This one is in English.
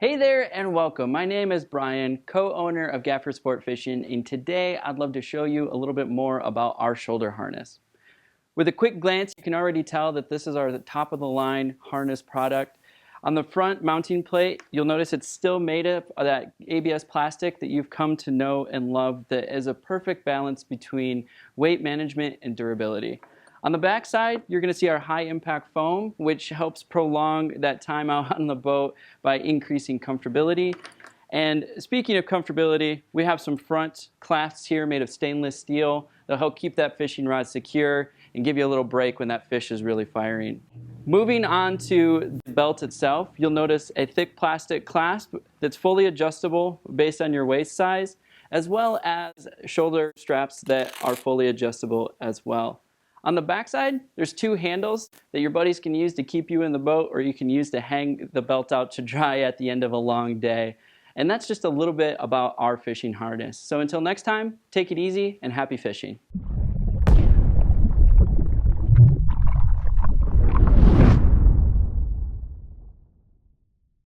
Hey there and welcome. My name is Brian, co-owner of Gaffer Sportfishing, and today I'd love to show you a little bit more about our shoulder harness. With a quick glance, you can already tell that this is our top of the line harness product. On the front mounting plate, you'll notice it's still made up of that ABS plastic that you've come to know and love that is a perfect balance between weight management and durability. On the back side, you're going to see our high impact foam, which helps prolong that time out on the boat by increasing comfortability. And speaking of comfortability, we have some front clasps here made of stainless steel. They'll help keep that fishing rod secure and give you a little break when that fish is really firing. Moving on to the belt itself, you'll notice a thick plastic clasp that's fully adjustable based on your waist size, as well as shoulder straps that are fully adjustable as well. On the backside, there's two handles that your buddies can use to keep you in the boat, or you can use to hang the belt out to dry at the end of a long day. And that's just a little bit about our fishing harness. So until next time, take it easy and happy fishing.